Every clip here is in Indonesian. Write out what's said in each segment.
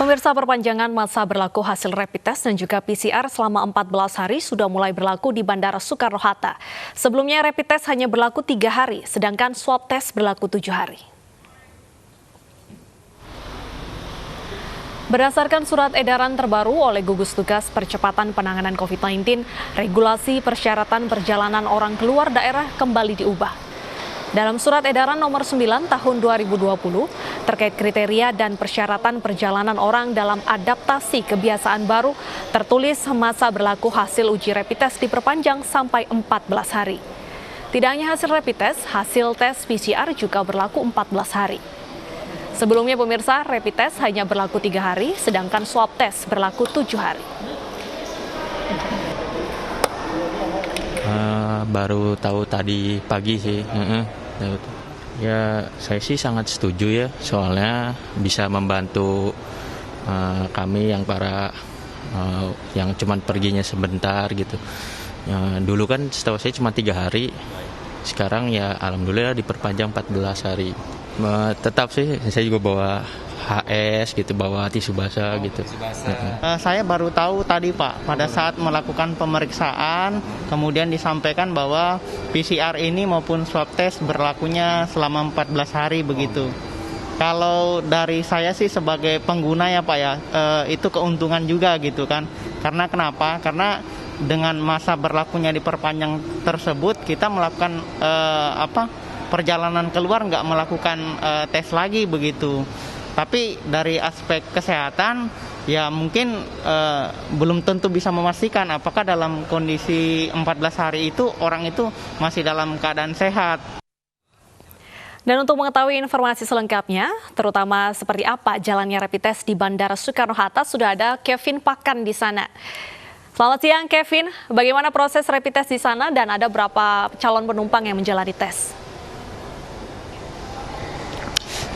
Pemirsa, perpanjangan masa berlaku hasil rapid test dan juga PCR selama 14 hari sudah mulai berlaku di Bandara Soekarno-Hatta. Sebelumnya rapid test hanya berlaku 3 hari, sedangkan swab test berlaku 7 hari. Berdasarkan surat edaran terbaru oleh Gugus Tugas Percepatan Penanganan COVID-19, regulasi persyaratan perjalanan orang keluar daerah kembali diubah. Dalam surat edaran nomor 9 tahun 2020 terkait kriteria dan persyaratan perjalanan orang dalam adaptasi kebiasaan baru, tertulis masa berlaku hasil uji rapid test diperpanjang sampai 14 hari. Tidak hanya hasil rapid test, hasil tes PCR juga berlaku 14 hari. Sebelumnya pemirsa, rapid test hanya berlaku 3 hari, sedangkan swab test berlaku 7 hari. Baru tahu tadi pagi sih. Ya saya sih sangat setuju ya, soalnya bisa membantu kami yang yang cuman perginya sebentar gitu. Dulu kan setahu saya cuma 3 hari, sekarang ya alhamdulillah diperpanjang 14 hari. Tetap sih saya juga bawa HS gitu, bawa tisu basah gitu. Saya baru tahu tadi Pak, pada saat melakukan pemeriksaan, kemudian disampaikan bahwa PCR ini maupun swab test berlakunya selama 14 hari begitu. Kalau dari saya sih sebagai pengguna ya Pak ya, itu keuntungan juga gitu kan. Karena kenapa? Karena dengan masa berlakunya diperpanjang tersebut, kita melakukan perjalanan keluar nggak melakukan tes lagi begitu. Tapi dari aspek kesehatan ya mungkin belum tentu bisa memastikan apakah dalam kondisi 14 hari itu orang itu masih dalam keadaan sehat. Dan untuk mengetahui informasi selengkapnya, terutama seperti apa jalannya rapid test di Bandara Soekarno-Hatta, sudah ada Kevin Pakan di sana. Selamat siang Kevin, bagaimana proses rapid test di sana dan ada berapa calon penumpang yang menjalani tes?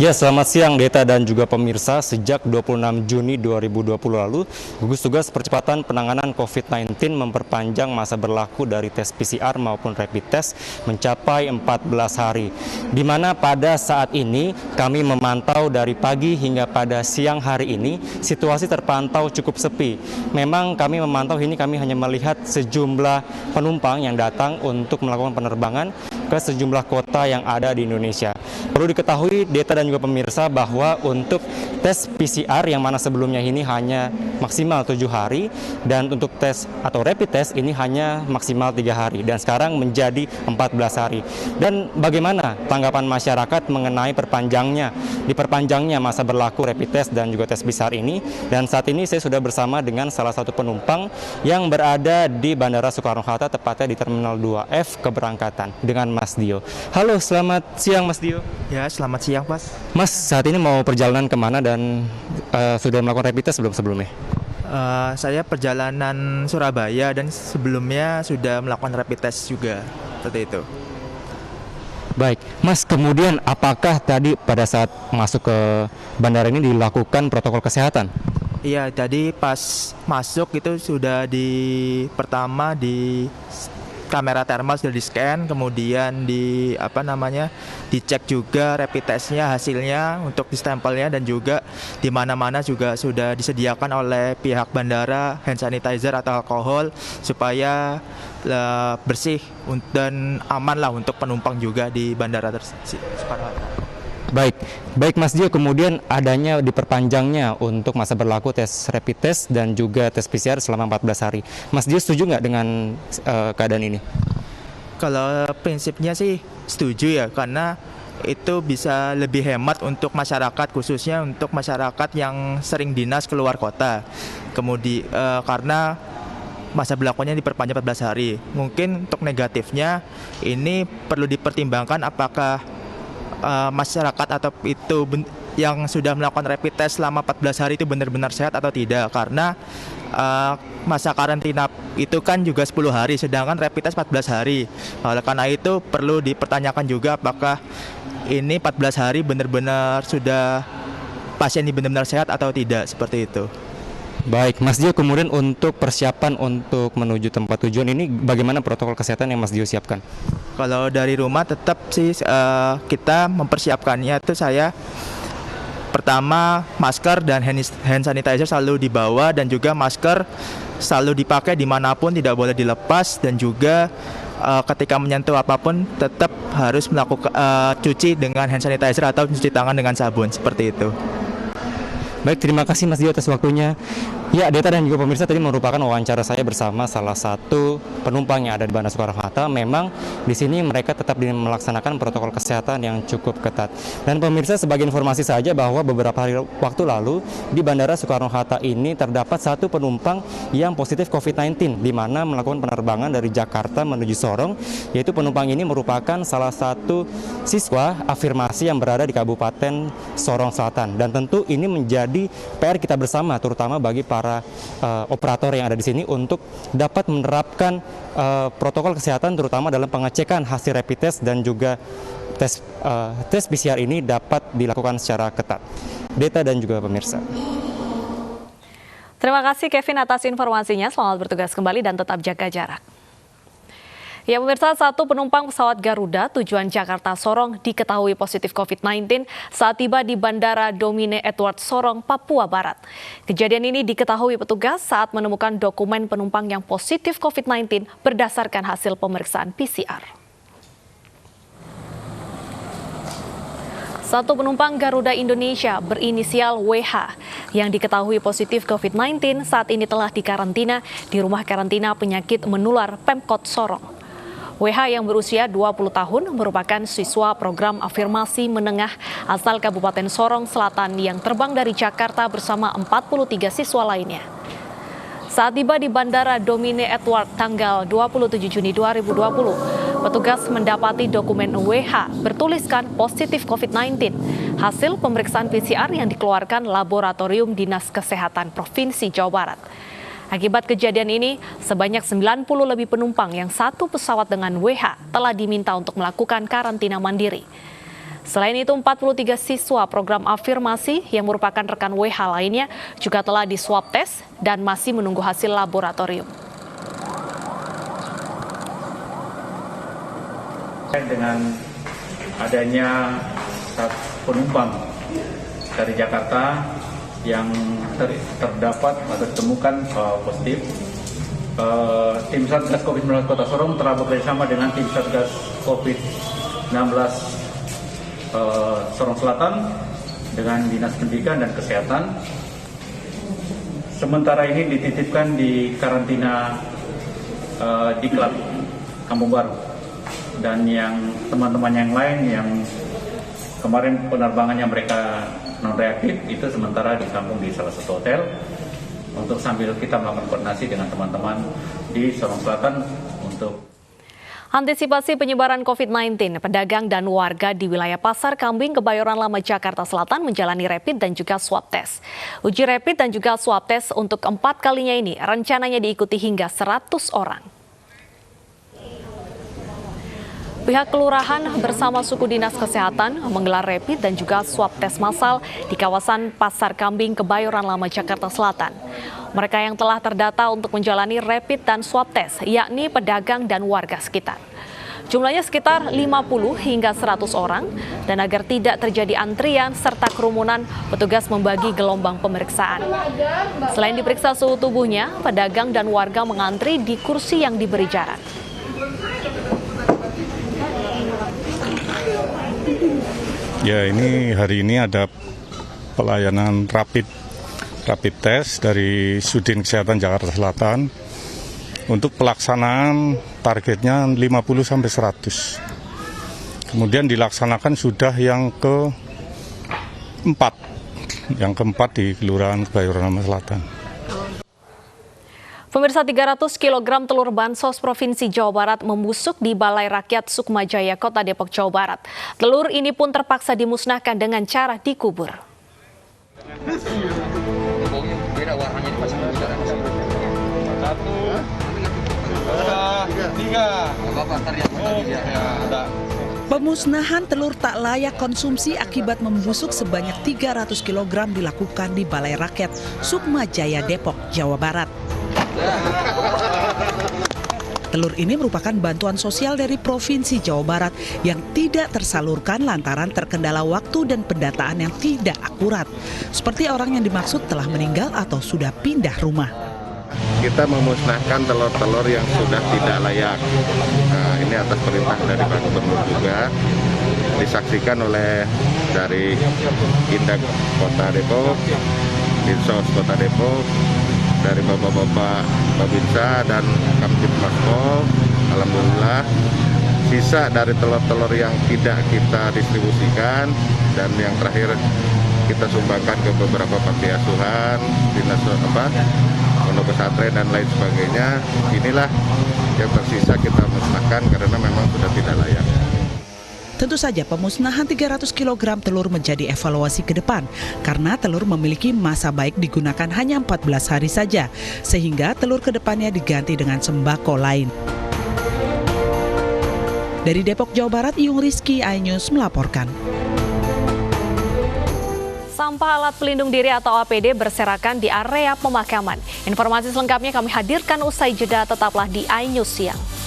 Ya, selamat siang Deta dan juga pemirsa. Sejak 26 Juni 2020 lalu, Gugus Tugas Percepatan Penanganan COVID-19 memperpanjang masa berlaku dari tes PCR maupun rapid test mencapai 14 hari. Di mana pada saat ini kami memantau dari pagi hingga pada siang hari ini, situasi terpantau cukup sepi. Memang kami memantau ini, kami hanya melihat sejumlah penumpang yang datang untuk melakukan penerbangan ke sejumlah kota yang ada di Indonesia. Perlu diketahui Deta dan juga pemirsa bahwa untuk tes PCR yang mana sebelumnya ini hanya maksimal 7 hari dan untuk tes atau rapid test ini hanya maksimal 3 hari dan sekarang menjadi 14 hari. Dan bagaimana tanggapan masyarakat mengenai diperpanjangnya masa berlaku rapid test dan juga tes PCR ini? Dan saat ini saya sudah bersama dengan salah satu penumpang yang berada di Bandara Soekarno-Hatta, tepatnya di Terminal 2F keberangkatan, dengan Mas Dio. Halo, selamat siang Mas Dio. Ya, selamat siang Mas. Mas, saat ini mau perjalanan kemana dan sudah melakukan rapid test sebelumnya? Saya perjalanan Surabaya dan sebelumnya sudah melakukan rapid test juga, seperti itu. Baik, Mas, kemudian apakah tadi pada saat masuk ke bandara ini dilakukan protokol kesehatan? Iya, tadi pas masuk itu sudah pertama di kamera thermal sudah di-scan, kemudian dicek juga rapid testnya, hasilnya untuk distempelnya, dan juga di mana-mana juga sudah disediakan oleh pihak bandara hand sanitizer atau alkohol supaya bersih dan aman lah untuk penumpang juga di bandara Soekarno-Hatta. Baik Mas Dio, kemudian adanya diperpanjangnya untuk masa berlaku tes rapid test dan juga tes PCR selama 14 hari. Mas Dio setuju nggak dengan keadaan ini? Kalau prinsipnya sih setuju ya, karena itu bisa lebih hemat untuk masyarakat, khususnya untuk masyarakat yang sering dinas keluar kota. Kemudian karena masa berlakunya diperpanjang 14 hari. Mungkin untuk negatifnya ini perlu dipertimbangkan apakah masyarakat atau itu yang sudah melakukan rapid test selama 14 hari itu benar-benar sehat atau tidak, karena masa karantina itu kan juga 10 hari sedangkan rapid test 14 hari. Oleh karena itu perlu dipertanyakan juga apakah ini 14 hari benar-benar sudah pasien ini benar-benar sehat atau tidak, seperti itu. Baik, Mas Dio, kemudian untuk persiapan untuk menuju tempat tujuan ini bagaimana protokol kesehatan yang Mas Dio siapkan? Kalau dari rumah tetap sih kita mempersiapkannya itu saya Pertama, masker dan hand sanitizer selalu dibawa, dan juga masker selalu dipakai dimanapun, tidak boleh dilepas, dan juga ketika menyentuh apapun tetap harus melakukan cuci dengan hand sanitizer atau cuci tangan dengan sabun, seperti itu. Baik, terima kasih Mas Dio atas waktunya. Ya, Deta dan juga pemirsa, tadi merupakan wawancara saya bersama salah satu penumpang yang ada di Bandara Soekarno-Hatta. Memang di sini mereka tetap melaksanakan protokol kesehatan yang cukup ketat. Dan pemirsa, sebagai informasi saja bahwa beberapa hari waktu lalu di Bandara Soekarno-Hatta ini terdapat satu penumpang yang positif COVID-19 di mana melakukan penerbangan dari Jakarta menuju Sorong, yaitu penumpang ini merupakan salah satu siswa afirmasi yang berada di Kabupaten Sorong Selatan. Dan tentu ini menjadi PR kita bersama, terutama bagi para operator yang ada di sini untuk dapat menerapkan protokol kesehatan, terutama dalam pengecekan hasil rapid test dan juga tes PCR ini dapat dilakukan secara ketat. Deta dan juga pemirsa. Terima kasih Kevin atas informasinya. Selamat bertugas kembali dan tetap jaga jarak. Ya pemirsa, satu penumpang pesawat Garuda tujuan Jakarta Sorong diketahui positif COVID-19 saat tiba di Bandara Domine Edward Sorong, Papua Barat. Kejadian ini diketahui petugas saat menemukan dokumen penumpang yang positif COVID-19 berdasarkan hasil pemeriksaan PCR. Satu penumpang Garuda Indonesia berinisial WH yang diketahui positif COVID-19 saat ini telah dikarantina di rumah karantina penyakit menular Pemkot Sorong. WH yang berusia 20 tahun merupakan siswa program afirmasi menengah asal Kabupaten Sorong Selatan yang terbang dari Jakarta bersama 43 siswa lainnya. Saat tiba di Bandara Domine Edward tanggal 27 Juni 2020, petugas mendapati dokumen WH bertuliskan positif COVID-19, hasil pemeriksaan PCR yang dikeluarkan Laboratorium Dinas Kesehatan Provinsi Jawa Barat. Akibat kejadian ini, sebanyak 90 lebih penumpang yang satu pesawat dengan WH telah diminta untuk melakukan karantina mandiri. Selain itu, 43 siswa program afirmasi yang merupakan rekan WH lainnya juga telah diswab tes dan masih menunggu hasil laboratorium. Dengan adanya penumpang dari Jakarta yang terdapat atau ditemukan positif, tim Satgas COVID-19 Kota Sorong telah bekerjasama dengan tim Satgas COVID-19 Sorong Selatan dengan Dinas Pendidikan dan Kesehatan. Sementara ini dititipkan di karantina di Klab Kampung Baru, dan yang teman-teman yang lain yang kemarin penerbangannya mereka non-reaktif itu sementara ditampung di salah satu hotel untuk sambil kita melakukan koordinasi dengan teman-teman di Sorong Selatan untuk antisipasi penyebaran COVID-19, pedagang dan warga di wilayah Pasar Kambing Kebayoran Lama Jakarta Selatan menjalani rapid dan juga swab test. Uji rapid dan juga swab test untuk 4 kalinya ini rencananya diikuti hingga 100 orang. Pihak kelurahan bersama suku dinas kesehatan menggelar rapid dan juga swab tes massal di kawasan Pasar Kambing Kebayoran Lama Jakarta Selatan. Mereka yang telah terdata untuk menjalani rapid dan swab tes yakni pedagang dan warga sekitar. Jumlahnya sekitar 50 hingga 100 orang, dan agar tidak terjadi antrian serta kerumunan, petugas membagi gelombang pemeriksaan. Selain diperiksa suhu tubuhnya, pedagang dan warga mengantri di kursi yang diberi jarak. Ya, ini hari ini ada pelayanan rapid test dari Sudin Kesehatan Jakarta Selatan. Untuk pelaksanaan targetnya 50 sampai 100. Kemudian dilaksanakan sudah yang keempat di Kelurahan Kebayoran Lama Selatan. Pemirsa, 300 kg telur bansos Provinsi Jawa Barat membusuk di Balai Rakyat Sukmajaya, Kota Depok, Jawa Barat. Telur ini pun terpaksa dimusnahkan dengan cara dikubur. Pemusnahan telur tak layak konsumsi akibat membusuk sebanyak 300 kg dilakukan di Balai Rakyat Sukmajaya, Depok, Jawa Barat. Telur ini merupakan bantuan sosial dari Provinsi Jawa Barat yang tidak tersalurkan lantaran terkendala waktu dan pendataan yang tidak akurat. Seperti orang yang dimaksud telah meninggal atau sudah pindah rumah. Kita memusnahkan telur-telur yang sudah tidak layak. Nah, ini atas perintah dari Pak Gubernur juga, disaksikan oleh dari Indak Kota Depok, Dinsos Kota Depok, dari Bapak-Bapak Babinsa dan Kamtibmas Pol. Alhamdulillah, sisa dari telur-telur yang tidak kita distribusikan dan yang terakhir kita sumbangkan ke beberapa panti asuhan, dinas pondok pesantren dan lain sebagainya. Inilah yang tersisa kita musnahkan karena memang sudah tidak layak. Tentu saja pemusnahan 300 kg telur menjadi evaluasi ke depan karena telur memiliki masa baik digunakan hanya 14 hari saja, sehingga telur ke depannya diganti dengan sembako lain. Dari Depok, Jawa Barat, Iyung Rizky, iNews melaporkan. Sampah alat pelindung diri atau APD berserakan di area pemakaman. Informasi selengkapnya kami hadirkan usai jeda, tetaplah di iNews Siang.